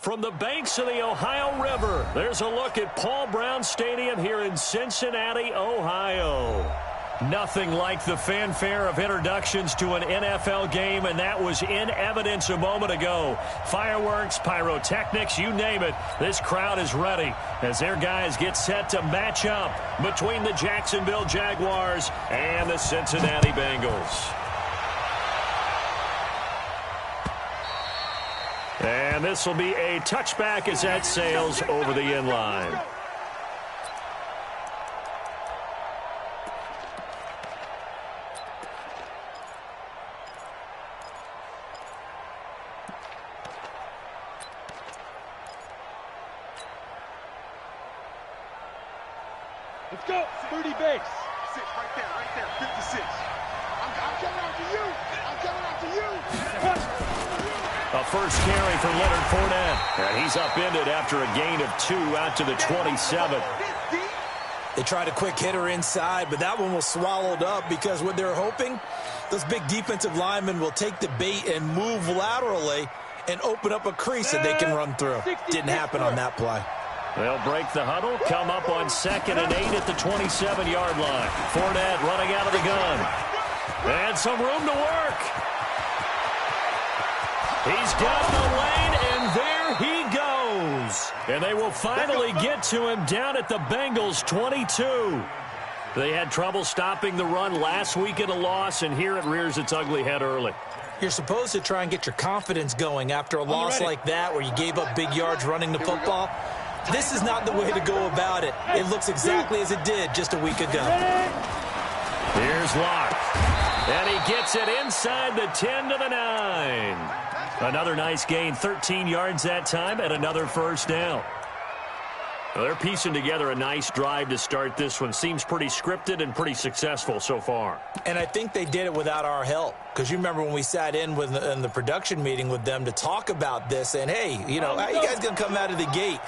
From the banks of the Ohio River, there's a look at Paul Brown Stadium here in Cincinnati, Ohio. Nothing like the fanfare of introductions to an NFL game, and that was in evidence a moment ago. Fireworks, pyrotechnics, you name it. This crowd is ready as their guys get set to match up between the Jacksonville Jaguars and the Cincinnati Bengals. And this will be a touchback as that sails over the end line. Let's go. 30 base. Sit right there, 56. I'm coming after you. I'm coming after you. A first carry for Leonard Fournette. And he's upended after a gain of 2 out to the 27. They tried a quick hitter inside, but that one was swallowed up because what they're hoping, those big defensive linemen will take the bait and move laterally and open up a crease that they can run through. Didn't happen on that play. They'll break the huddle, come up on 2nd and 8 at the 27-yard line. Fournette running out of the gun. And some room to work. He's got the lane, and there he goes. And they will finally get to him down at the Bengals 22. They had trouble stopping the run last week at a loss, and here it rears its ugly head early. You're supposed to try and get your confidence going after a loss like that where you gave up big yards running the football. This is not the way to go about it. It looks exactly as it did just a week ago. Here's Locke. And he gets it inside the 10 to the 9. Another nice gain, 13 yards that time, and another first down. Well, they're piecing together a nice drive to start this one. Seems pretty scripted and pretty successful so far. And I think they did it without our help. Because you remember when we sat in the production meeting with them to talk about this, and hey, you know, how you guys going to come out of the gate?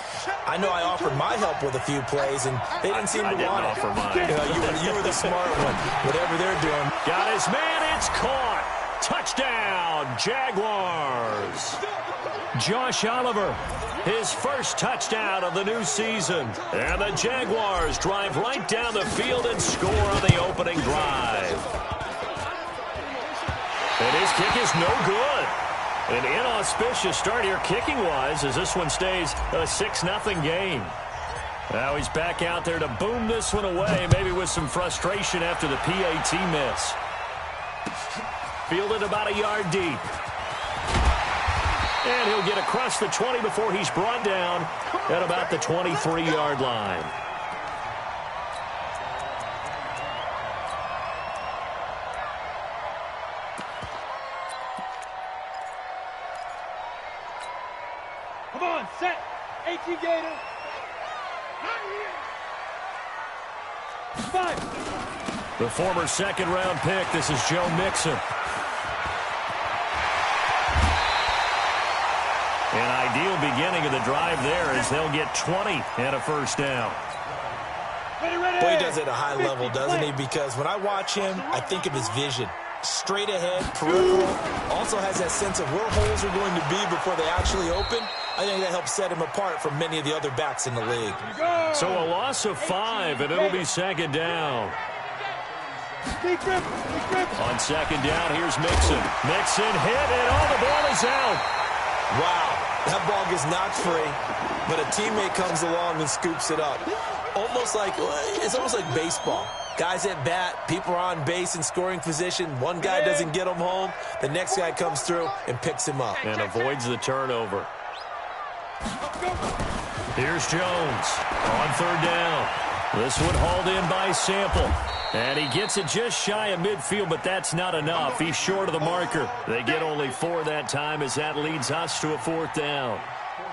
I know I offered my help with a few plays, and they didn't seem to want it. I didn't offer mine. You were the smart one, whatever they're doing. Got his man, it's caught. Touchdown, Jaguars. Josh Oliver, his first touchdown of the new season. And the Jaguars drive right down the field and score on the opening drive. And his kick is no good. An inauspicious start here kicking-wise as this one stays a 6-0 game. Now he's back out there to boom this one away, maybe with some frustration after the PAT miss. Fielded about a yard deep. And he'll get across the 20 before he's brought down at about the 23-yard line. Come on, set. 18 Gator. 5. The former second-round pick, this is Joe Mixon. An ideal beginning of the drive there as they'll get 20 and a first down. Boy, he does it at a high level, doesn't he? Because when I watch him, I think of his vision. Straight ahead, peripheral. Also has that sense of where holes are going to be before they actually open. I think that helps set him apart from many of the other backs in the league. So a loss of 5, and it'll be second down. On second down, here's Mixon. Mixon hit, and the ball is out. Wow, that ball gets knocked free, but a teammate comes along and scoops it up. It's almost like baseball. Guys at bat, people are on base in scoring position. One guy doesn't get him home. The next guy comes through and picks him up. And avoids the turnover. Here's Jones on third down. This one hauled in by Sample. And he gets it just shy of midfield, but that's not enough. He's short of the marker. They get only 4 that time as that leads us to a fourth down.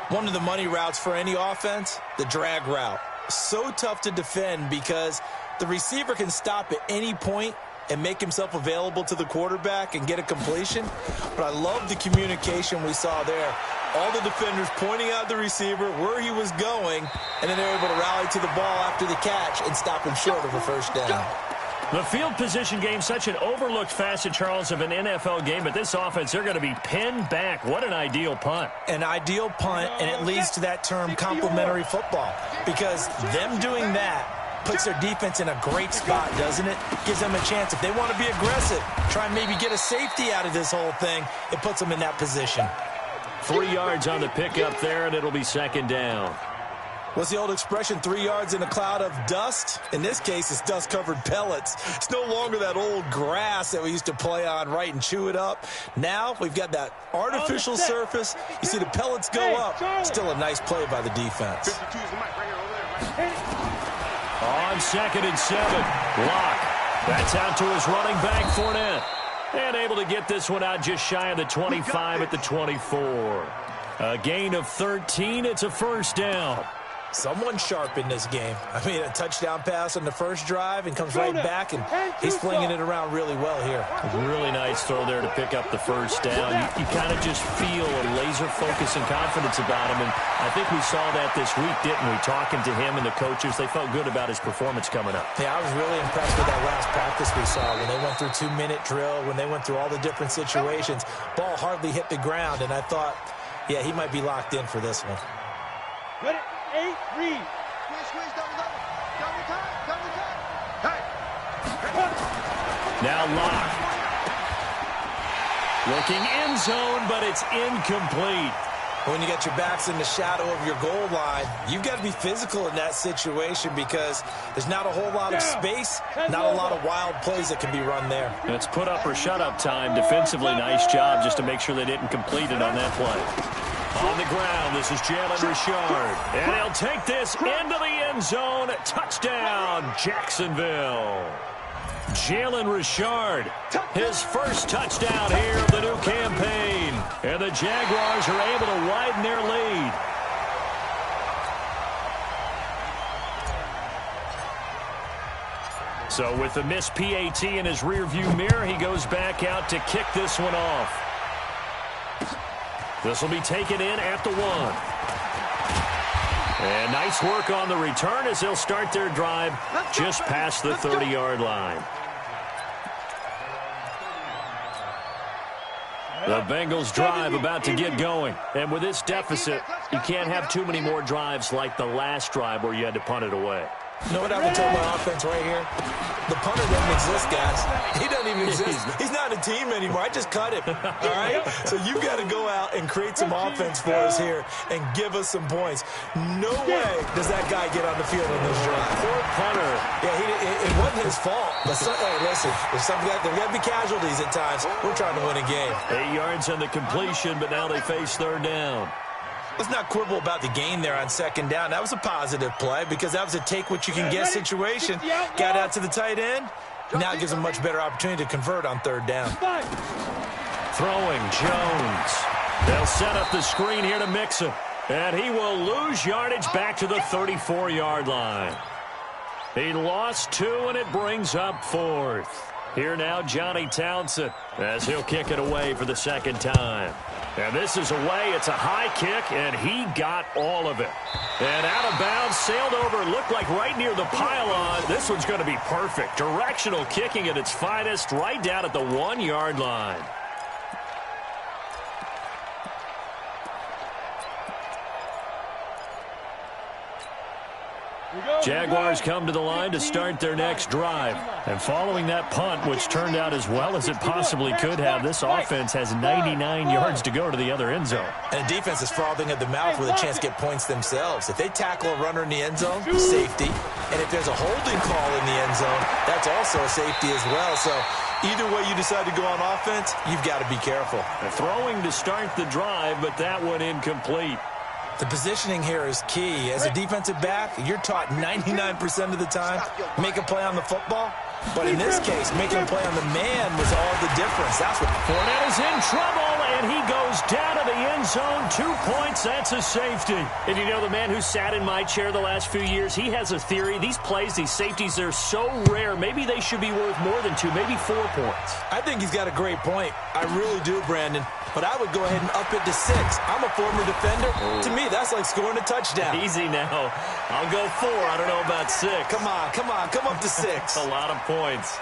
One of the money routes for any offense, the drag route. So tough to defend because the receiver can stop at any point and make himself available to the quarterback and get a completion. But I love the communication we saw there. All the defenders pointing out the receiver, where he was going, and then they're able to rally to the ball after the catch and stop him short of a first down. The field position game, such an overlooked facet, Charles, of an NFL game, but this offense, they're going to be pinned back. What an ideal punt. An ideal punt, and it leads to that term complementary football, because them doing that puts their defense in a great spot, doesn't it? Gives them a chance. If they want to be aggressive, try and maybe get a safety out of this whole thing, it puts them in that position. 3 yards on the pickup there, and it'll be second down. What's the old expression, 3 yards in a cloud of dust? In this case, it's dust-covered pellets. It's no longer that old grass that we used to play on, right, and chew it up. Now we've got that artificial surface. You see the pellets go up. Still a nice play by the defense. On 2nd and 7, Locke. That's out to his running back, Fournette. And able to get this one out just shy of the 25 at the 24. A gain of 13. It's a first down. Someone sharp in this game. I mean, a touchdown pass on the first drive and comes right back, and he's flinging it around really well here. A really nice throw there to pick up the first down. You kind of just feel a laser focus and confidence about him, and I think we saw that this week, didn't we? Talking to him and the coaches, they felt good about his performance coming up. Yeah, I was really impressed with that last practice we saw when they went through 2-minute drill, when they went through all the different situations. Ball hardly hit the ground, and I thought, yeah, he might be locked in for this one. Ready? 8, read. Squeeze, double time. Hey. Now Locke. Looking end zone, but it's incomplete. When you get your backs in the shadow of your goal line, you've got to be physical in that situation because there's not a whole lot of space, not a lot of wild plays that can be run there. It's put up or shut up time. Defensively, nice job just to make sure they didn't complete it on that play. On the ground, this is Jalen Richard. And he'll take this into the end zone. Touchdown, Jacksonville. Jalen Richard, his first touchdown here of the new campaign. And the Jaguars are able to widen their lead. So with the missed PAT in his rearview mirror, he goes back out to kick this one off. This will be taken in at the 1. And nice work on the return as they'll start their drive just past the 30-yard line. The Bengals drive about to get going. And with this deficit, you can't have too many more drives like the last drive where you had to punt it away. You know what I've been told my offense right here? The punter doesn't exist, guys. He doesn't even exist. He's not a team anymore. I just cut him. All right? So you've got to go out and create some offense for us here and give us some points. No way does that guy get on the field on this drive. Poor punter. Yeah, it wasn't his fault. But hey, listen, there's got to be casualties at times. We're trying to win a game. 8 yards on the completion, but now they face third down. Let's not quibble about the gain there on second down. That was a positive play because that was a take-what-you-can-get situation. Got out to the tight end. Now it gives them a much better opportunity to convert on third down. Throwing Jones. They'll set up the screen here to Mixon. And he will lose yardage back to the 34-yard line. He lost 2, and it brings up 4th. Here now, Johnny Townsend, as he'll kick it away for the second time. And this is away. It's a high kick, and he got all of it. And out of bounds, sailed over, looked like right near the pylon. This one's going to be perfect. Directional kicking at its finest, right down at the 1-yard line. Jaguars come to the line to start their next drive. And following that punt, which turned out as well as it possibly could have, this offense has 99 yards to go to the other end zone. And the defense is frothing at the mouth with a chance to get points themselves. If they tackle a runner in the end zone, safety. And if there's a holding call in the end zone, that's also a safety as well. So either way you decide to go on offense, you've got to be careful. Throwing to start the drive, but that one incomplete. The positioning here is key. As a defensive back, you're taught 99% of the time, make a play on the football. But in this case, making a play on the man was all the difference. That's what Fournette is in trouble, and and he goes down to the end zone. 2 points, that's a safety. And you know, the man who sat in my chair the last few years, he has a theory. These plays, these safeties, they're so rare. Maybe they should be worth more than 2, maybe 4 points. I think he's got a great point. I really do, Brandon. But I would go ahead and up it to 6. I'm a former defender. To me, that's like scoring a touchdown. Easy now. I'll go 4. I don't know about 6. Come on. Come up to 6. A lot of points.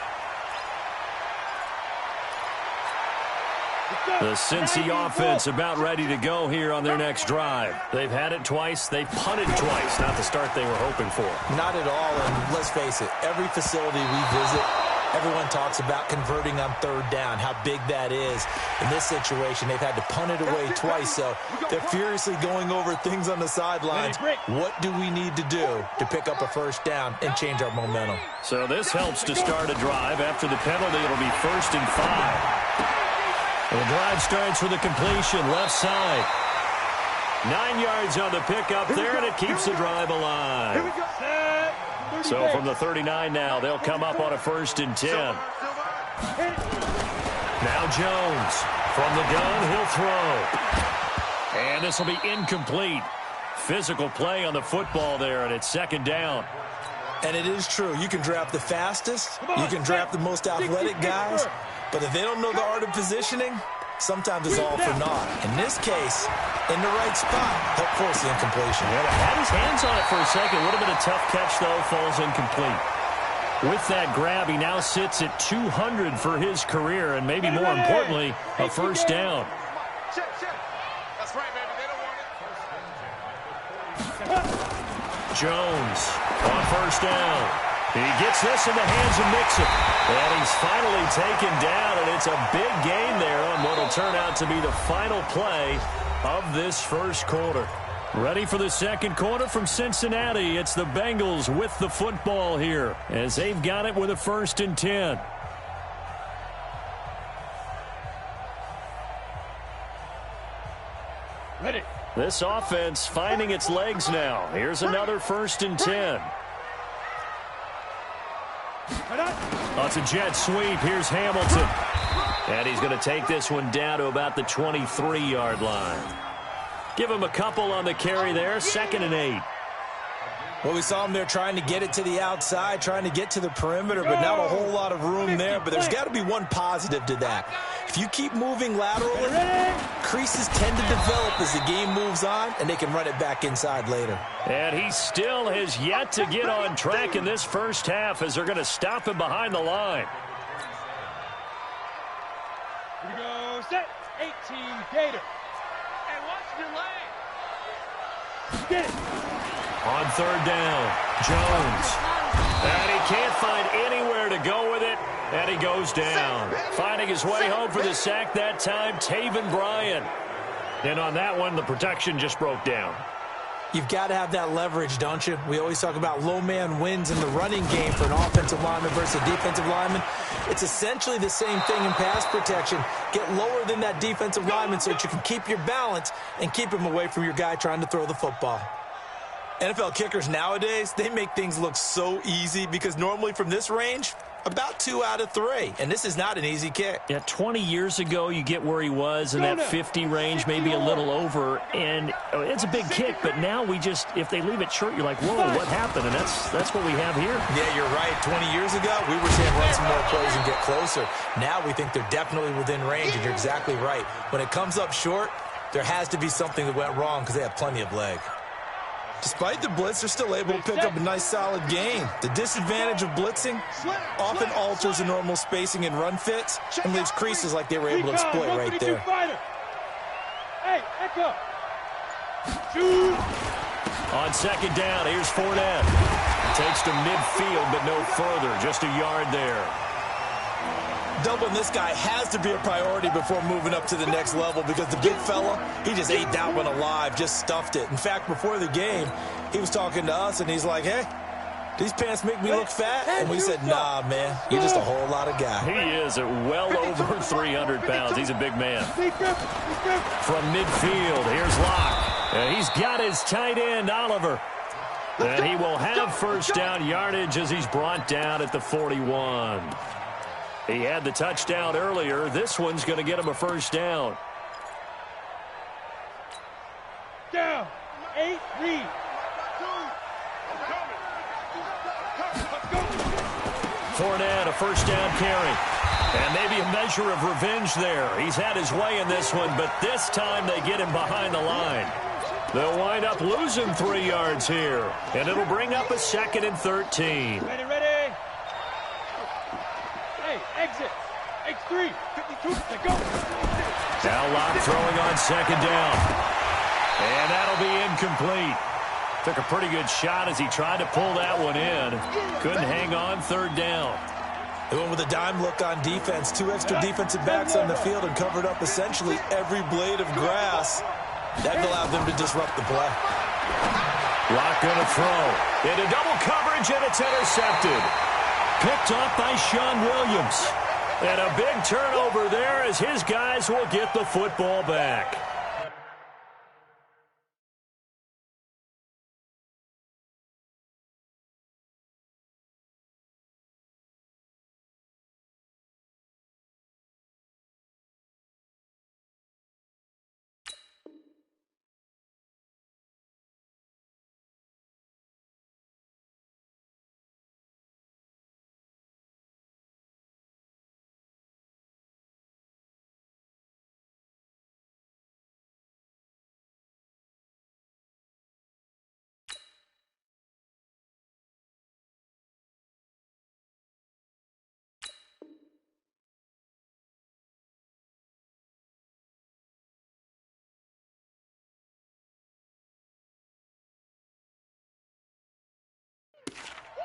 The Cincy offense about ready to go here on their next drive. They've had it twice. They've punted twice. Not the start they were hoping for. Not at all, and let's face it, every facility we visit, everyone talks about converting on 3rd down, how big that is. In this situation, they've had to punt it away twice, so they're furiously going over things on the sidelines. What do we need to do to pick up a 1st down and change our momentum? So this helps to start a drive. After the penalty, it'll be 1st and 5. The drive starts with a completion, left side. 9 yards on the pickup there, and it keeps the drive alive. So from the 39 now, they'll come up on a 1st and 10. Now Jones. From the gun, he'll throw. And this will be incomplete. Physical play on the football there, and it's 2nd down. And it is true. You can draft the fastest. You can draft the most athletic guys. But if they don't know the art of positioning, sometimes it's all for naught. In this case, in the right spot, help force the incompletion. Yeah, had his hands on it for a second. Would have been a tough catch, though. Falls incomplete. With that grab, he now sits at 200 for his career, and maybe more importantly, a 1st down. That's right, baby. They don't want it. Jones on 1st down. He gets this in the hands of Mixon. And he's finally taken down, and it's a big gain there on what will turn out to be the final play of this 1st quarter. Ready for the 2nd quarter from Cincinnati. It's the Bengals with the football here as they've got it with a 1st and 10. Ready. This offense finding its legs now. Here's another 1st and 10. Oh, it's a jet sweep. Here's Hamilton. And he's going to take this one down to about the 23-yard line. Give him a couple on the carry there. 2nd and 8. Well, we saw him there trying to get it to the outside, trying to get to the perimeter, but not a whole lot of room there. But there's got to be one positive to that. If you keep moving laterally, creases tend to develop as the game moves on, and they can run it back inside later. And he still has yet to get on track in this 1st half as they're going to stop him behind the line. Here we go. Set. 18 Gator. Hey, watch your lane. Get it. On 3rd down, Jones. And he can't find anywhere to go with it, and he goes down. Finding his way home for the sack that time, Taven Bryan. And on that one, the protection just broke down. You've got to have that leverage, don't you? We always talk about low man wins in the running game for an offensive lineman versus a defensive lineman. It's essentially the same thing in pass protection. Get lower than that defensive lineman so that you can keep your balance and keep him away from your guy trying to throw the football. NFL kickers nowadays, they make things look so easy because normally from this range, about 2 out of 3. And this is not an easy kick. Yeah, 20 years ago, you get where he was in that 50 range, maybe a little over. And it's a big kick, but now we just, if they leave it short, you're like, whoa, what happened? And that's what we have here. Yeah, you're right. 20 years ago, we were saying run some more plays and get closer. Now we think they're definitely within range, and you're exactly right. When it comes up short, there has to be something that went wrong because they have plenty of leg. Despite the blitz, they're still able to pick up a nice, solid gain. The disadvantage of blitzing often alters the normal spacing and run fits and leaves creases like they were able to exploit right there. Hey, echo. Shoot. On 2nd down, here's Fournette. Takes to midfield, but no further. Just a yard there. Doubling this guy has to be a priority before moving up to the next level because the big fella, he just ate that one alive, just stuffed it. In fact, before the game, he was talking to us, and he's like, hey, these pants make me look fat? And we said, nah, man, you're just a whole lot of guy. He is at well over 300 pounds. He's a big man. From midfield, here's Locke. And he's got his tight end, Oliver. And he will have 1st down yardage as he's brought down at the 41. He had the touchdown earlier. This one's going to get him a 1st down. Read. Fournette, a first down carry. And maybe a measure of revenge there. He's had his way in this one, but this time they get him behind the line. They'll wind up losing 3 yards here, and it'll bring up a 2nd and 13. Ready, ready. Hey, exit. X3, 52, let's go. Now Locke throwing on 2nd down. And that'll be incomplete. Took a pretty good shot as he tried to pull that one in. Couldn't hang on 3rd down. They went with a dime look on defense. 2 extra defensive backs on the field and covered up essentially every blade of grass. That allowed them to disrupt the play. Locke going to throw. Into double coverage, and it's intercepted. Picked off by Sean Williams. And a big turnover there as his guys will get the football back.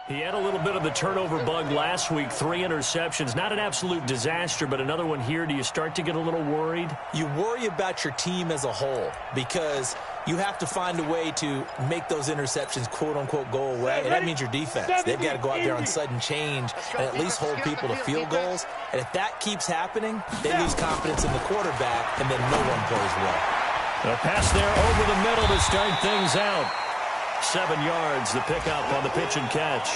He had a little bit of the turnover bug last week, 3 interceptions. Not an absolute disaster, but another one here. Do you start to get a little worried? You worry about your team as a whole because you have to find a way to make those interceptions, quote-unquote, go away, and that means your defense. They've got to go out there on sudden change and at least hold people to field goals. And if that keeps happening, they lose confidence in the quarterback, and then no one plays well. A pass there over the middle to start things out. 7 yards, the pickup on the pitch and catch.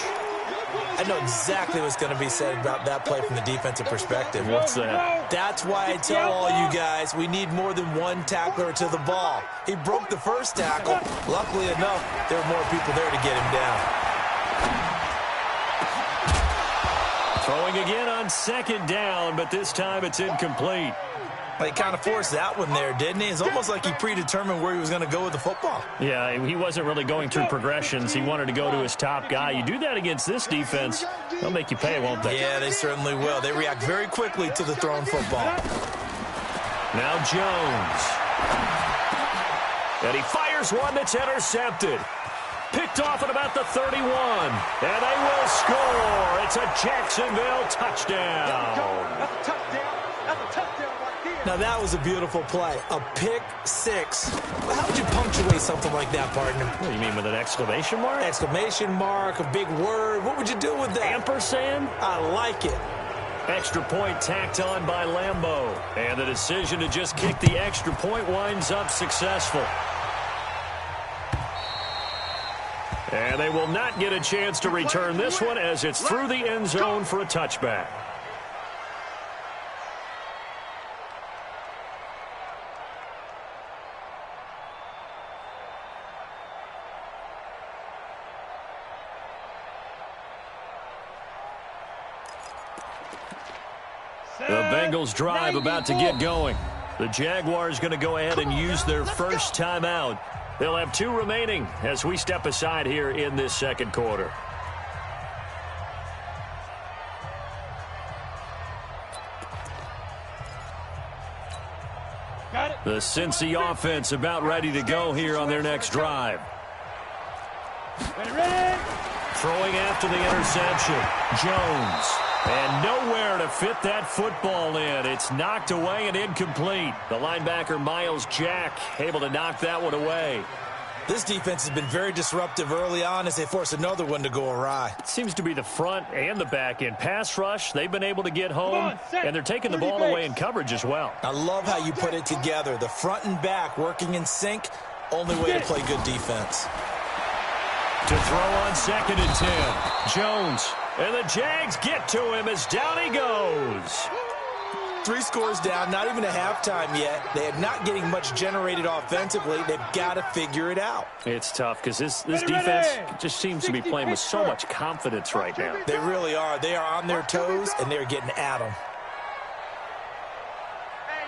I know exactly what's going to be said about that play from the defensive perspective. What's that? That's why I tell all you guys we need more than one tackler to the ball. He broke the first tackle. Luckily enough, there were more people there to get him down. Throwing again on 2nd down, but this time it's incomplete. He kind of forced that one there, didn't he? It's almost like he predetermined where he was going to go with the football. Yeah, he wasn't really going through progressions. He wanted to go to his top guy. You do that against this defense, they'll make you pay, won't they? Yeah, they certainly will. They react very quickly to the thrown football. Now Jones. And he fires one that's intercepted. Picked off at about the 31. And they will score. It's a Jacksonville touchdown. That's a touchdown. That's a touchdown right there. Now, that was a beautiful play. A pick six. How would you punctuate something like that, partner? What do you mean, with an exclamation mark? Exclamation mark, a big word. What would you do with that? Ampersand? I like it. Extra point tacked on by Lambeau. And the decision to just kick the extra point winds up successful. And they will not get a chance to return this one as it's through the end zone for a touchback. The Bengals drive about to get going. The Jaguars going to go ahead and use their first timeout. They'll have 2 remaining as we step aside here in this second quarter. Got it. The Cincy offense about ready to go here on their next drive. Ready, ready. Throwing after the interception. Jones. And nowhere to fit that football in. It's knocked away and incomplete. The linebacker, Miles Jack, able to knock that one away. This defense has been very disruptive early on as they force another one to go awry. It seems to be the front and the back end. Pass rush, they've been able to get home, and they're taking the ball away in coverage as well. I love how you put it together. The front and back working in sync, only way to play good defense. To throw on 2nd and 10. Jones. And the Jags get to him as down he goes. 3 scores down, not even a halftime yet. They are not getting much generated offensively. They've got to figure it out. It's tough because this defense just seems to be playing with so much confidence right now. They really are. They are on their toes, and they're getting at them. Hey,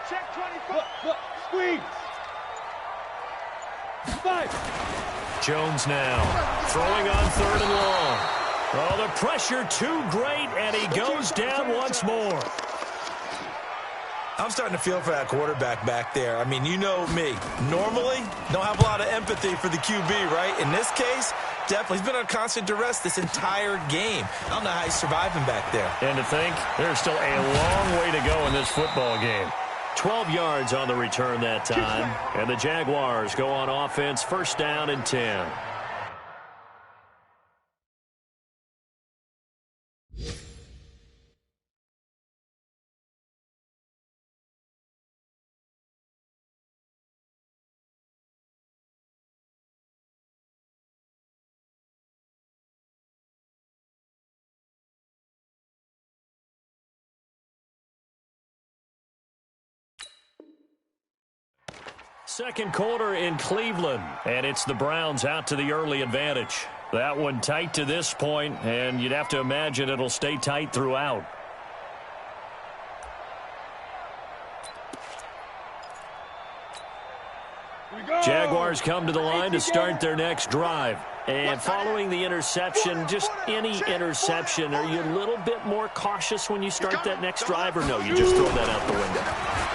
check 24. Look, squeeze. 5. Jones now throwing on 3rd and long. Oh, the pressure too great, and he goes down once more. I'm starting to feel for that quarterback back there. I mean, you know me. Normally, don't have a lot of empathy for the QB, right? In this case, definitely. He's been on constant duress this entire game. I don't know how he's surviving back there. And to think, there's still a long way to go in this football game. 12 yards on the return that time. And the Jaguars go on offense, 1st down and 10. Second quarter in Cleveland, and it's the Browns out to the early advantage. That one tight to this point, and you'd have to imagine it'll stay tight throughout. Jaguars come to the line to start their next drive. And following the interception, just any interception, are you a little bit more cautious when you start that next drive, or no, you just throw that out the window?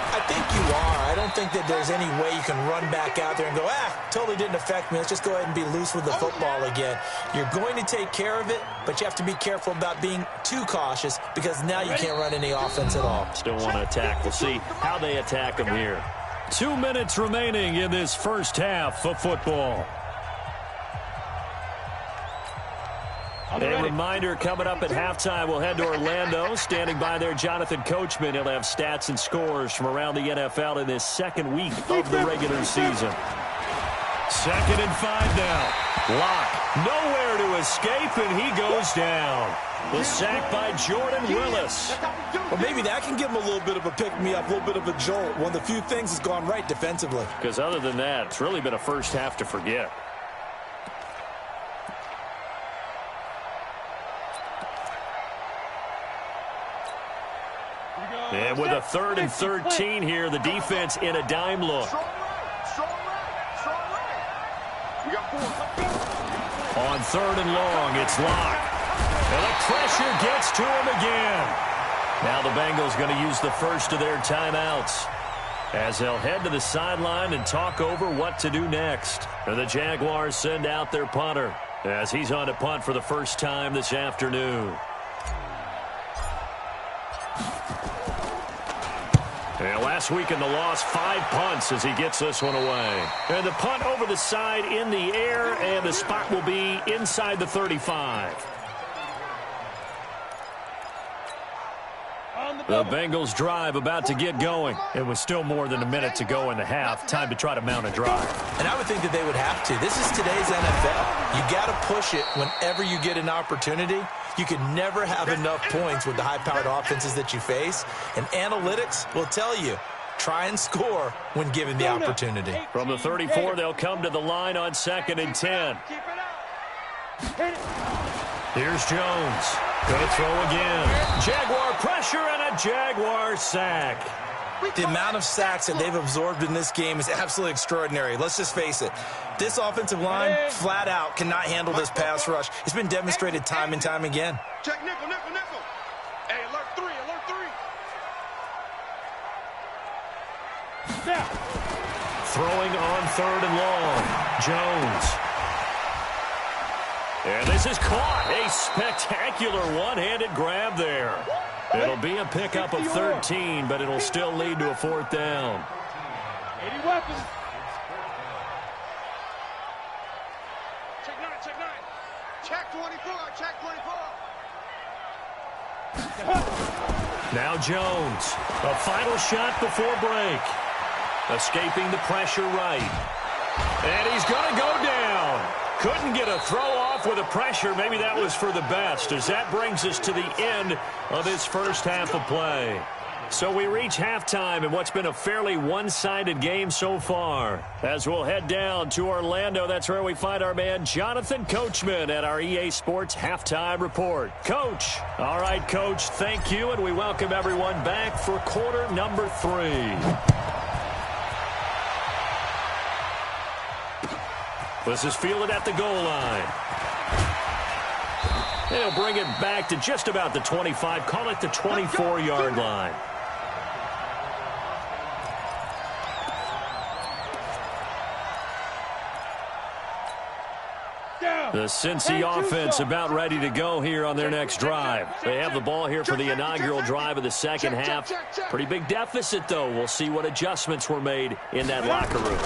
I think you are. I don't think that there's any way you can run back out there and go, totally didn't affect me. Let's just go ahead and be loose with the football again. You're going to take care of it, but you have to be careful about being too cautious because now you can't run any offense at all. Still want to attack. We'll see how they attack them here. 2 minutes remaining in this first half of football. A reminder coming up at halftime, we'll head to Orlando. Standing by there, Jonathan Coachman. He'll have stats and scores from around the NFL in this second week of the regular season. 2nd and 5 now. Lock. Nowhere to escape, and he goes down. The sack by Jordan Willis. Well, maybe that can give him a little bit of a pick-me-up, a little bit of a jolt. One of the few things that's gone right defensively. Because other than that, it's really been a first half to forget. And with a 3rd and 13 here, the defense in a dime look. Strong right. We got 4. On 3rd and long, it's Lock. And the pressure gets to him again. Now the Bengals going to use the first of their timeouts as they'll head to the sideline and talk over what to do next. And the Jaguars send out their punter as he's on to punt for the first time this afternoon. And last week in the loss, 5 punts as he gets this one away. And the punt over the side in the air, and the spot will be inside the 35. The Bengals drive about to get going. It was still more than a minute to go in the half. Time to try to mount a drive. And I would think that they would have to. This is today's NFL. You got to push it whenever you get an opportunity. You can never have enough points with the high-powered offenses that you face. And analytics will tell you, try and score when given the opportunity. From the 34, they'll come to the line on 2nd and 10. Here's Jones. Going to throw again. Jaguar pressure and a Jaguar sack. The amount of sacks that they've absorbed in this game is absolutely extraordinary. Let's just face it. This offensive line, flat out, cannot handle this pass rush. It's been demonstrated time and time again. Check nickel. Hey, alert 3. Now. Throwing on 3rd and long. Jones. And this is caught. A spectacular one-handed grab there. It'll be a pickup of 13, but it'll still lead to a 4th down. 80 weapons. Check 24. Now Jones. A final shot before break. Escaping the pressure right. And he's going to go down. Couldn't get a throw off with the pressure. Maybe that was for the best, as that brings us to the end of this first half of play. So we reach halftime in what's been a fairly one-sided game so far. As we'll head down to Orlando, that's where we find our man Jonathan Coachman at our EA Sports Halftime Report. Coach. All right, Coach, thank you, and we welcome everyone back for quarter number 3. This is fielded at the goal line. They'll bring it back to just about the 25, call it the 24-yard line. The Cincy offense about ready to go here on their next drive. They have the ball here for the inaugural drive of the second half. Pretty big deficit, though. We'll see what adjustments were made in that locker room.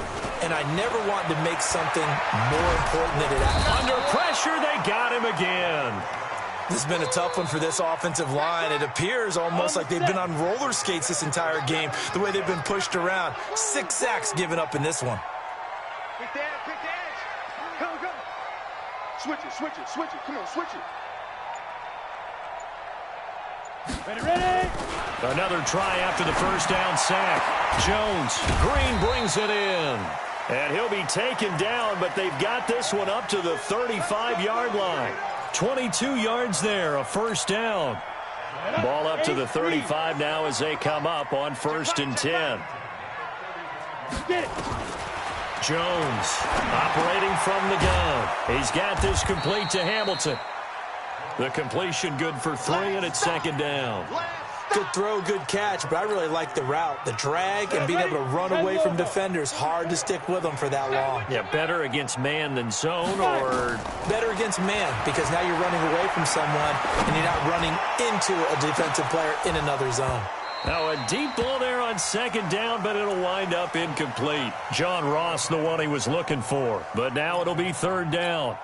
And I never wanted to make something more important than it is. Under pressure, they got him again. This has been a tough one for this offensive line. It appears almost like they've been on roller skates this entire game, the way they've been pushed around. 6 sacks given up in this one. Quick the edge. Come. Switch it. Come on, switch it. Ready. Another try after the first down sack. Jones, Green brings it in. And he'll be taken down, but they've got this one up to the 35-yard line. 22 yards there, a first down. Ball up to the 35 now as they come up on 1st and 10. Get it. Jones operating from the gun. He's got this complete to Hamilton. The completion good for 3, and it's 2nd down. Good throw, good catch, but I really like the route. The drag and being able to run away from defenders, hard to stick with them for that long. Yeah, better against man than zone, or better against man, because now you're running away from someone and you're not running into a defensive player in another zone. now a deep ball there on 2nd down, but it'll wind up incomplete. John Ross, the one he was looking for, but now it'll be 3rd down.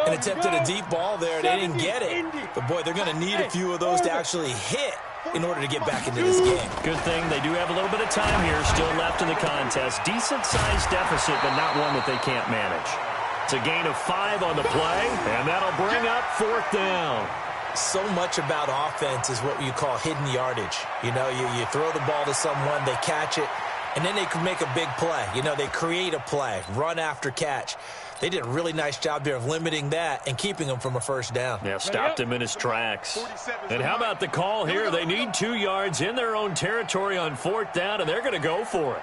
And attempted a deep ball there. They didn't get it. But, boy, they're going to need a few of those to actually hit in order to get back into this game. Good thing they do have a little bit of time here still left in the contest. Decent-sized deficit, but not one that they can't manage. It's a gain of 5 on the play, and that'll bring up 4th down. So much about offense is what you call hidden yardage. You know, you throw the ball to someone, they catch it, and then they can make a big play. You know, they create a play, run after catch. They did a really nice job there of limiting that and keeping him from a 1st down. Yeah, stopped him in his tracks. And how about the call here? They need 2 yards in their own territory on 4th down, and they're going to go for it.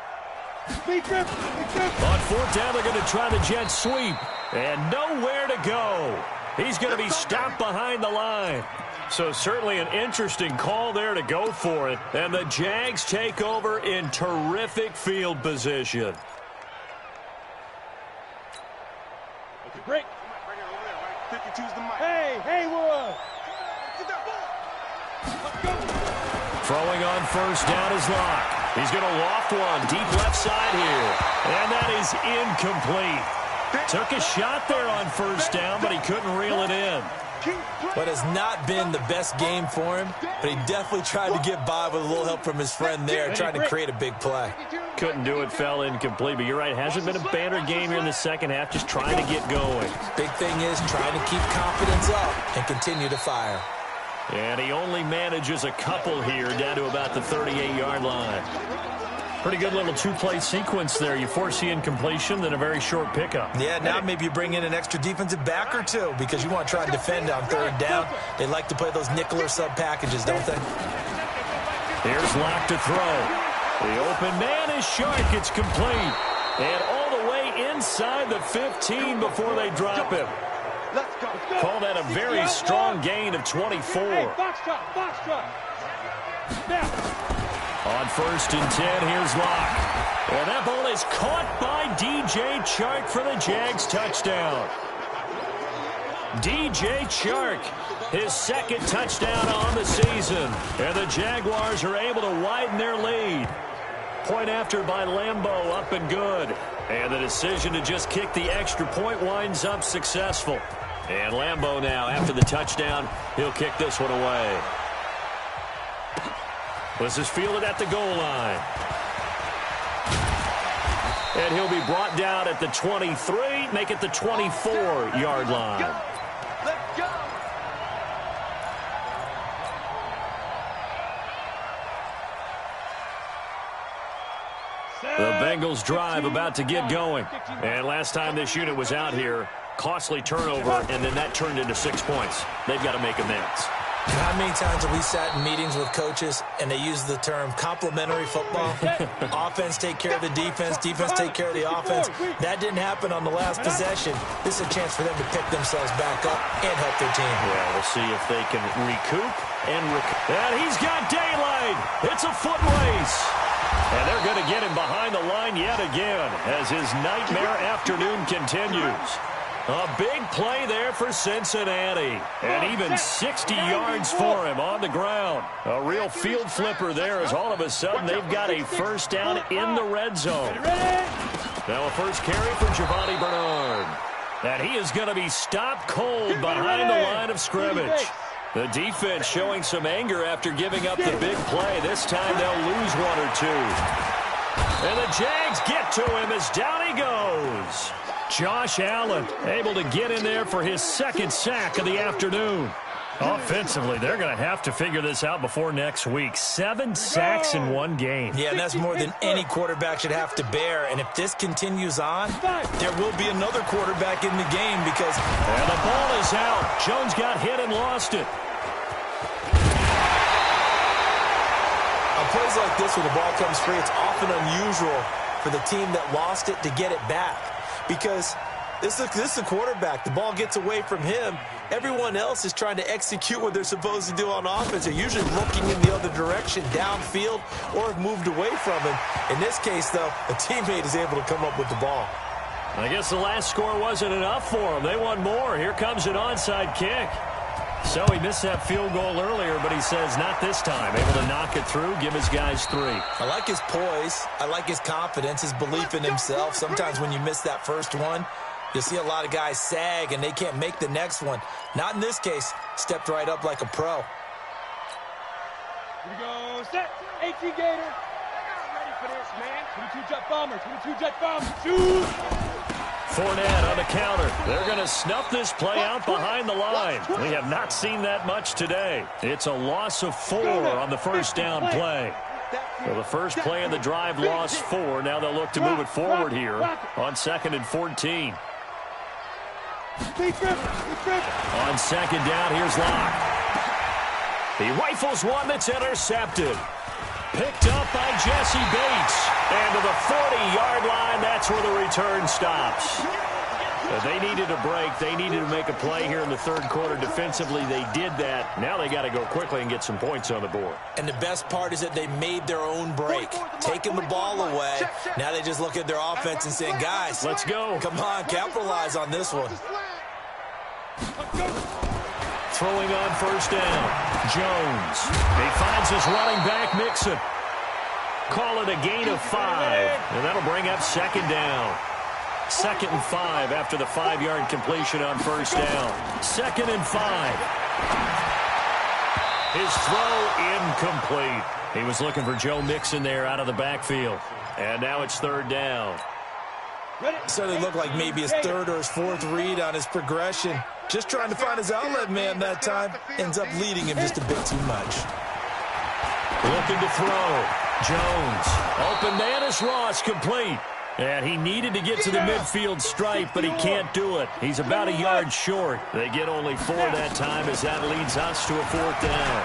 On 4th down, they're going to try the jet sweep. And nowhere to go. He's going to be stopped behind the line. So certainly an interesting call there to go for it. And the Jags take over in terrific field position. Break. Hey, Haywood. Throwing on 1st down is Locke. He's going to loft one deep left side here. And that is incomplete. Took a shot there on 1st down, but he couldn't reel it in. But has not been the best game for him, but he definitely tried to get by with a little help from his friend there, trying to create a big play. Couldn't do it, fell incomplete. But you're right, hasn't been a banner game here in the second half, just trying to get going. Big thing is trying to keep confidence up and continue to fire. And he only manages a couple here down to about the 38-yard line. Pretty good little 2-play sequence there. You force the incompletion, then a very short pickup. Yeah, now maybe you bring in an extra defensive back or 2 because you want to try and defend on 3rd down. They like to play those nickel or sub packages, don't they? Here's Locke to throw. The open man is Shark. It's complete. And all the way inside the 15 before they drop him. Call that a very strong gain of 24. Box drop. On 1st and 10, here's Locke. And that ball is caught by DJ Chark for the Jags touchdown. DJ Chark, his 2nd touchdown on the season. And the Jaguars are able to widen their lead. Point after by Lambeau, up and good. And the decision to just kick the extra point winds up successful. And Lambeau now, after the touchdown, he'll kick this one away. This is fielded at the goal line. And he'll be brought down at the 23, make it the 24-yard line. Let's go. The Bengals drive about to get going. And last time this unit was out here, costly turnover, and then that turned into 6 points. They've got to make amends. How many times have we sat in meetings with coaches and they use the term complementary football? Offense take care of the defense, defense take care of the offense. That didn't happen on the last possession. This is a chance for them to pick themselves back up and help their team. Yeah, we'll see if they can recoup and he's got daylight. It's a foot race. And they're going to get him behind the line yet again as his nightmare afternoon continues. A big play there for Cincinnati. And even 60 yards for him on the ground. A real field flipper there as all of a sudden they've got a first down in the red zone. Now a first carry for Giovanni Bernard. And he is going to be stopped cold behind the line of scrimmage. The defense showing some anger after giving up the big play. This time they'll lose one or two. And the Jags get to him as down he goes. Josh Allen able to get in there for his second sack of the afternoon. Offensively, they're going to have to figure this out before next week. 7 sacks in one game. Yeah, and that's more than any quarterback should have to bear. And if this continues on, there will be another quarterback in the game because... And the ball is out. Jones got hit and lost it. On plays like this where the ball comes free, it's often unusual for the team that lost it to get it back. Because this is a quarterback. The ball gets away from him. Everyone else is trying to execute what they're supposed to do on offense. They're usually looking in the other direction, downfield, or have moved away from him. In this case, though, a teammate is able to come up with the ball. I guess the last score wasn't enough for them. They want more. Here comes an onside kick. So he missed that field goal earlier, but he says not this time. Able to knock it through, give his guys 3. I like his poise. I like his confidence, his belief in himself. Sometimes when you miss that first one, you'll see a lot of guys sag and they can't make the next one. Not in this case. Stepped right up like a pro. Here we go. Set. 18 Gator. Ready for this, man. 22 jet bomber. 22 jet bomber. Shoot. Fournette on the counter. They're going to snuff this play out behind the line. We have not seen that much today. It's a loss of 4 on the first down play. So the first play of the drive lost 4. Now they'll look to move it forward here on 2nd and 14. On second down, here's Locke. He rifles one that's intercepted. Picked up by Jesse Bates. And to the 40-yard line, that's where the return stops. They needed a break. They needed to make a play here in the third quarter. Defensively, they did that. Now they got to go quickly and get some points on the board. And the best part is that they made their own break, taking the ball away. Now they just look at their offense and saying, guys, let's go. Come on, capitalize on this one. Throwing on first down. Jones. He finds his running back, Mixon. Call it a gain of 5. And that'll bring up second down. 2nd and 5 after the 5-yard completion on first down. 2nd and 5. His throw incomplete. He was looking for Joe Mixon there out of the backfield. And now it's 3rd down. Certainly looked like maybe his 3rd or his 4th read on his progression. Just trying to find his outlet man that time. Ends up leading him just a bit too much. Looking to throw. Jones. Open man is Ross, complete. And he needed to get to the midfield stripe, but he can't do it. He's about a yard short. They get only 4 that time as that leads us to a 4th down.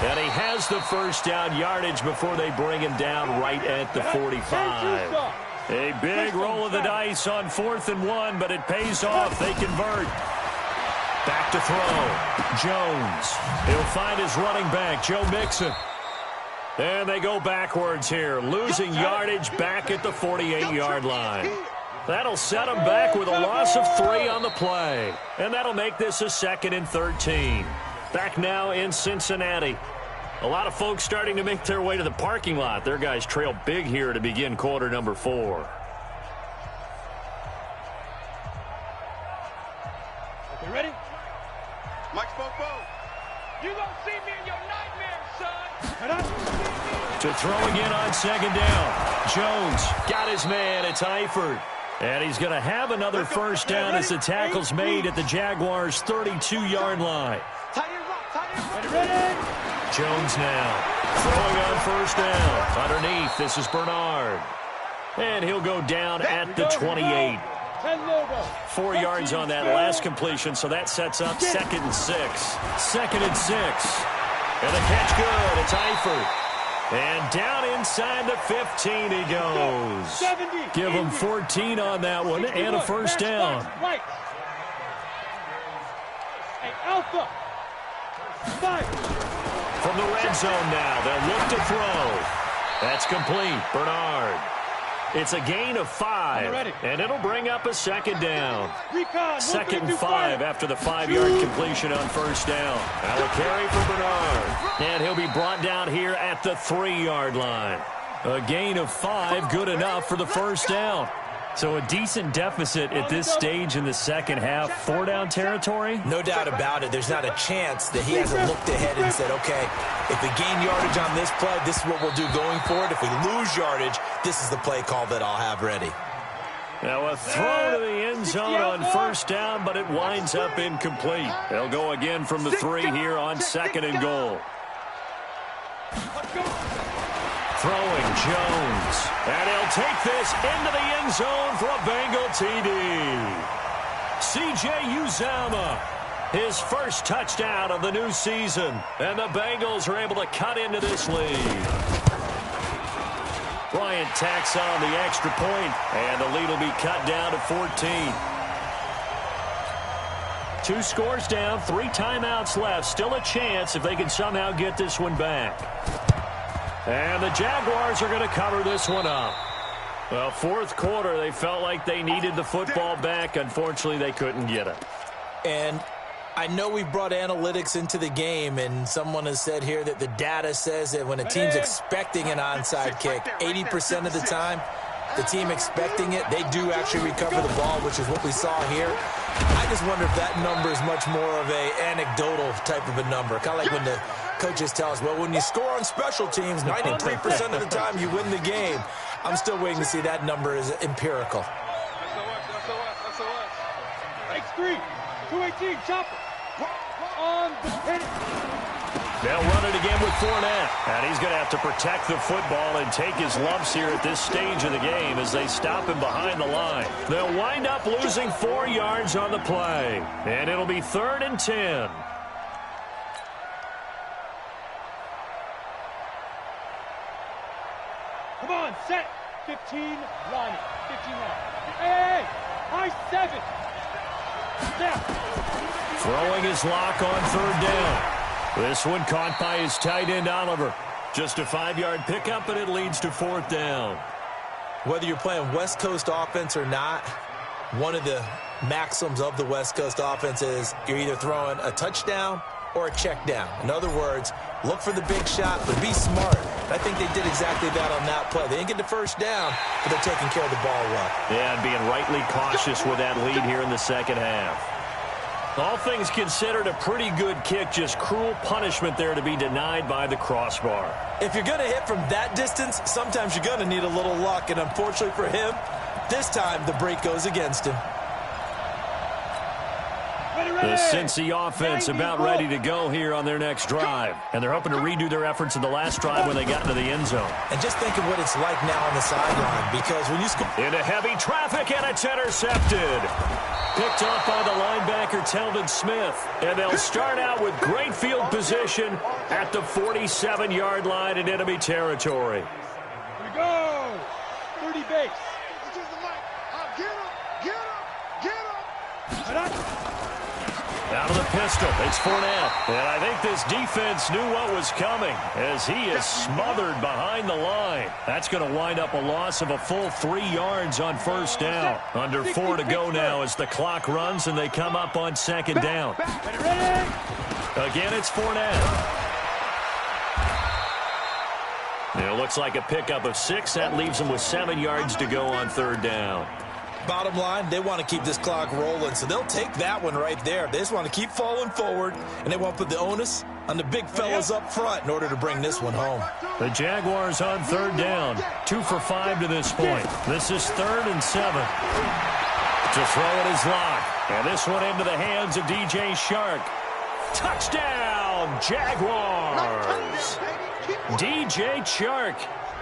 And he has the first down yardage before they bring him down right at the 45. A big roll of the dice on 4th and 1, but it pays off. They convert. Back to throw. Jones. He'll find his running back, Joe Mixon. And they go backwards here, losing yardage back at the 48-yard line. That'll set them back with a loss of 3 on the play. And that'll make this a 2nd and 13. Back now in Cincinnati. A lot of folks starting to make their way to the parking lot. Their guys trail big here to begin quarter number 4. Okay, ready? Mike Spopo. You gonna see me in your nightmares, son. To throw again on 2nd down. Jones got his man. It's Eifert. And he's going to have another first down as the tackle's made at the Jaguars' 32-yard line. Jones now. Throwing on first down. Underneath, this is Bernard. And he'll go down at the 28. 4 yards on that last completion, so that sets up 2nd and 6. 2nd and 6. And the catch good. It's Eifert. And down inside the 15 he goes. Give him 14 on that one and a first down. Alpha. From the red zone now, they'll look to throw. That's complete. Bernard. It's a gain of 5, and it'll bring up a 2nd down. 2nd and 5 after the 5-yard completion on first down. Now a carry for Bernard, and he'll be brought down here at the 3-yard line. A gain of 5, good enough for the first down. So a decent deficit at this stage in the second half. 4-down territory? No doubt about it. There's not a chance that he hasn't looked ahead and said, okay, if we gain yardage on this play, this is what we'll do going forward. If we lose yardage, this is the play call that I'll have ready. Now a throw to the end zone on first down, but it winds up incomplete. They'll go again from the 3 here on 2nd and goal. Throwing Jones. And he'll take this into the end zone for a Bengal TD. C.J. Uzomah, his first touchdown of the new season. And the Bengals are able to cut into this lead. Bryant tacks on the extra point, and the lead will be cut down to 14. 2 scores down, 3 timeouts left. Still a chance if they can somehow get this one back. And the Jaguars are going to cover this one up. Well, 4th quarter, they felt like they needed the football back. Unfortunately, they couldn't get it. And I know we brought analytics into the game, and someone has said here that the data says that when a team's expecting an onside kick, 80% of the time, the team expecting it, they do actually recover the ball, which is what we saw here. I just wonder if that number is much more of a anecdotal type of a number. Kind of like when the coaches tell us, well, when you score on special teams, 93% of the time you win the game. I'm still waiting to see that number is empirical. X3, 218, chopper. On the pin. They'll run it again with Fournette. And he's going to have to protect the football and take his lumps here at this stage of the game as they stop him behind the line. They'll wind up losing 4 yards on the play. And it'll be 3rd and 10. Come on, set. 15, line. 15 line. Hey, high 7. Snap. Throwing his lock on 3rd down. This one caught by his tight end, Oliver. Just a 5-yard pickup, and it leads to 4th down. Whether you're playing West Coast offense or not, one of the maxims of the West Coast offense is you're either throwing a touchdown or a check down. In other words, look for the big shot, but be smart. I think they did exactly that on that play. They didn't get the first down, but they're taking care of the ball well. Yeah, and being rightly cautious with that lead here in the second half. All things considered, a pretty good kick, just cruel punishment there to be denied by the crossbar. If you're going to hit from that distance, sometimes you're going to need a little luck, and unfortunately for him, this time the break goes against him. The Cincy offense about ready to go here on their next drive. And they're hoping to redo their efforts in the last drive when they got into the end zone. And just think of what it's like now on the sideline, because when you score... Into heavy traffic, and it's intercepted. Picked off by the linebacker, Telvin Smith. And they'll start out with great field position at the 47-yard line in enemy territory. Here we go. 30 base. Out of the pistol, it's Fournette. And I think this defense knew what was coming as he is smothered behind the line. That's going to wind up a loss of a full 3 yards on first down. Under 4 to go now as the clock runs and they come up on 2nd down. Again, it's Fournette. It looks like a pickup of 6. That leaves them with 7 yards to go on 3rd down. Bottom line, they want to keep this clock rolling, so they'll take that one right there. They just want to keep falling forward, and they want to put the onus on the big fellas up front in order to bring this one home. The Jaguars on 3rd down. 2 for 5 to this point. This is 3rd and 7. To throw it is Locke. And this one into the hands of DJ Shark. Touchdown, Jaguars! DJ Chark,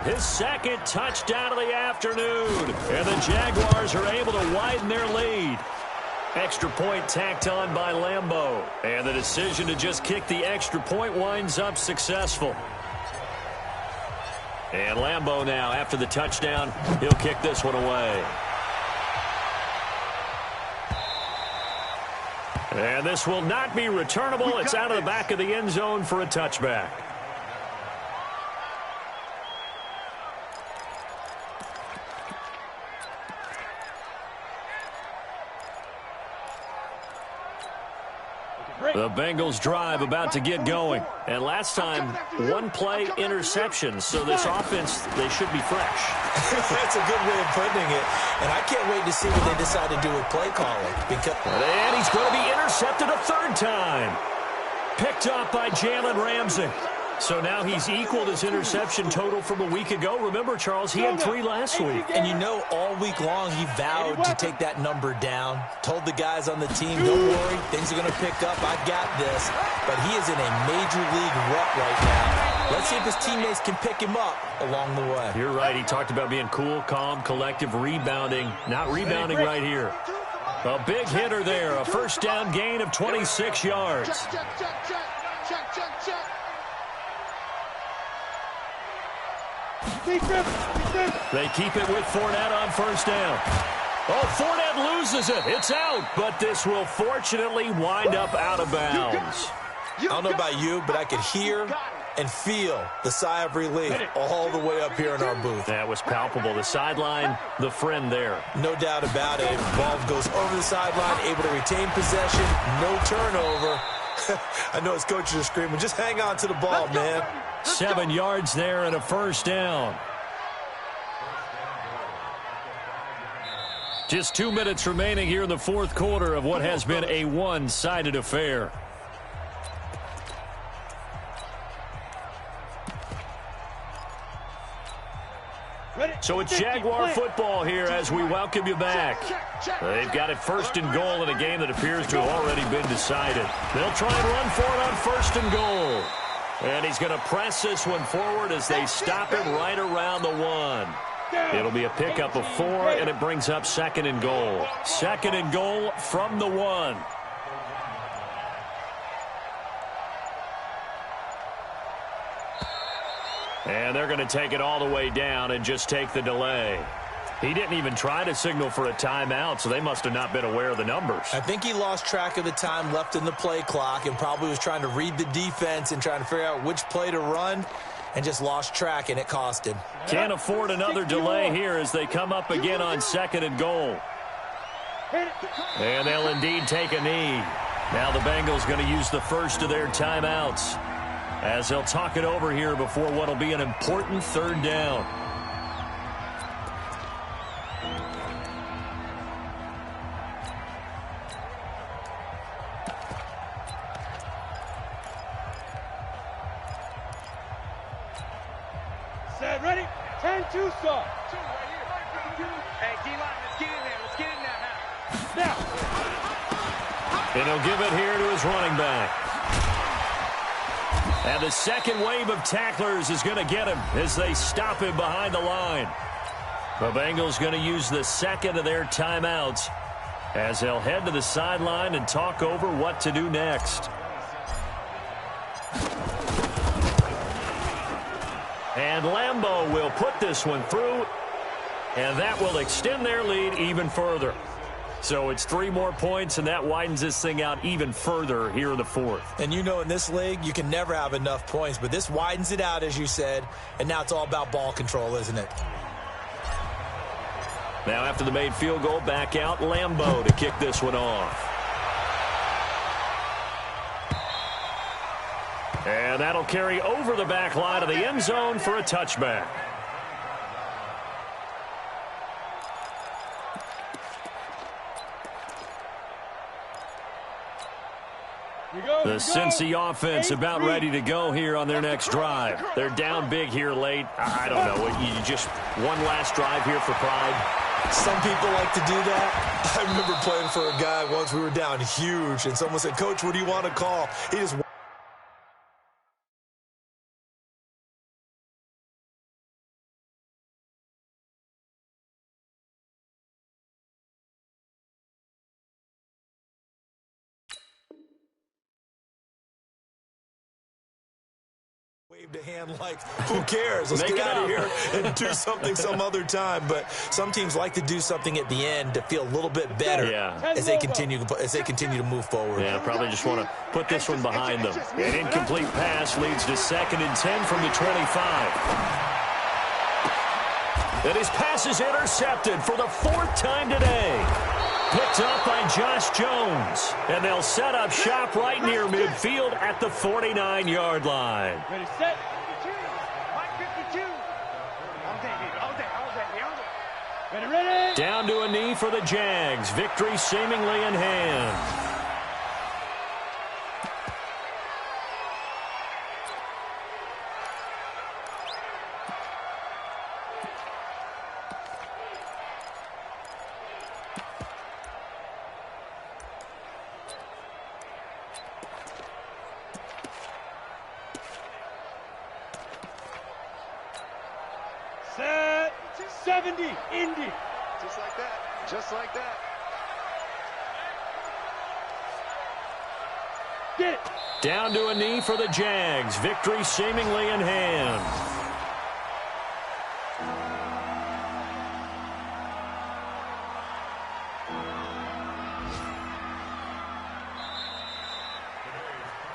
his second touchdown of the afternoon. And the Jaguars are able to widen their lead. Extra point tacked on by Lambeau. And the decision to just kick the extra point winds up successful. And Lambeau now, after the touchdown, he'll kick this one away. And this will not be returnable. It's out of the back of the end zone for a touchback. The Bengals drive about to get going. And last time, one play interception. So this offense, they should be fresh. That's a good way of putting it. And I can't wait to see what they decide to do with play calling. And he's going to be intercepted a third time. Picked up by Jalen Ramsey. So now he's equaled his interception total from a week ago. Remember, Charles, he had 3 last week. And you know, all week long he vowed to take that number down. Told the guys on the team, don't worry, things are going to pick up. I got this. But he is in a major league rut right now. Let's see if his teammates can pick him up along the way. You're right. He talked about being cool, calm, collective, rebounding. Not rebounding right here. A big hitter there. A first down gain of 26 yards. They keep it with Fournette on first down. Oh, Fournette loses it. It's out, but this will fortunately wind up out of bounds. I don't know about you, but I could hear and feel the sigh of relief all the way up here in our booth. That was palpable. The sideline, the friend there. No doubt about it. Ball goes over the sideline, able to retain possession, no turnover. I know his coaches are screaming, just hang on to the ball, man. 7 yards there and a first down. Just 2 minutes remaining here in the fourth quarter of what has been a one-sided affair. So it's Jaguar football here as we welcome you back. They've got it first and goal in a game that appears to have already been decided. They'll try and run for it on first and goal. And he's going to press this one forward as they stop him right around the 1. It'll be a pickup of 4, and it brings up second and goal. Second and goal from the 1. And they're going to take it all the way down and just take the delay. He didn't even try to signal for a timeout, so they must have not been aware of the numbers. I think he lost track of the time left in the play clock and probably was trying to read the defense and trying to figure out which play to run and just lost track, and it cost him. Can't afford another delay here as they come up again on second and goal. And they'll indeed take a knee. Now the Bengals going to use the first of their timeouts as they'll talk it over here before what will be an important third down. Set, ready? 10-2 start. Hey, D-line, let's get in there. Let's get in there now. Now. And he'll give it here to his running back. And the second wave of tacklers is going to get him as they stop him behind the line. The Bengals going to use the second of their timeouts as they'll head to the sideline and talk over what to do next. And Lambeau will put this one through, and that will extend their lead even further. So it's 3 more points, and that widens this thing out even further here in the fourth. And you know, in this league, you can never have enough points, but this widens it out, as you said, and now it's all about ball control, isn't it? Now after the made field goal, back out Lambeau to kick this one off. And that'll carry over the back line of the end zone for a touchback. The Cincy offense about ready to go here on their next drive. They're down big here late. I don't know. You just one last drive here for pride. Some people like to do that. I remember playing for a guy once. We were down huge, and someone said, "Coach, what do you want to call?" He just waved a hand like, who cares? Let's get out of here and do something some other time. But some teams like to do something at the end to feel a little bit better as they continue to move forward. Yeah, probably just want to put this one behind them. An incomplete pass leads to 2nd and 10 from the 25. And his pass is intercepted for the 4th time today. Picked up by Josh Jones. And they'll set up shop right near midfield at the 49-yard line. Ready, set. 52. Ready. Down to a knee for the Jags. Victory seemingly in hand. Set. 70. Indy. Just like that. Just like that. Get it. Down to a knee for the Jags. Victory seemingly in hand.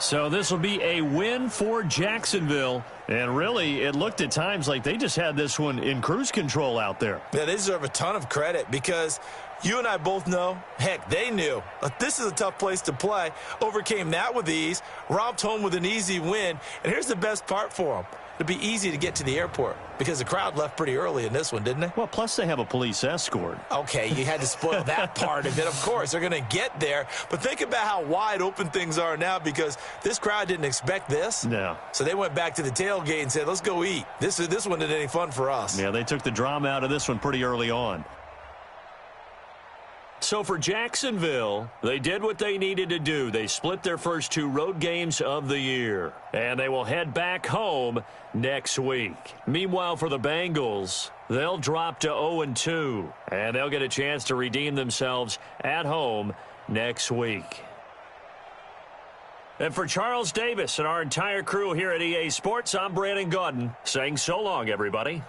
So this will be a win for Jacksonville. And really, it looked at times like they just had this one in cruise control out there. Yeah, they deserve a ton of credit because you and I both know, heck, they knew. This is a tough place to play. Overcame that with ease, romped home with an easy win. And here's the best part for them. It'd be easy to get to the airport because the crowd left pretty early in this one, didn't they? Well, plus they have a police escort. Okay, you had to spoil that part of it. Of course, they're going to get there. But think about how wide open things are now because this crowd didn't expect this. No. So they went back to the tailgate and said, let's go eat. This one isn't any fun for us. Yeah, they took the drama out of this one pretty early on. So for Jacksonville, they did what they needed to do. They split their first 2 road games of the year. And they will head back home next week. Meanwhile, for the Bengals, they'll drop to 0-2. And they'll get a chance to redeem themselves at home next week. And for Charles Davis and our entire crew here at EA Sports, I'm Brandon Gaudin saying so long, everybody.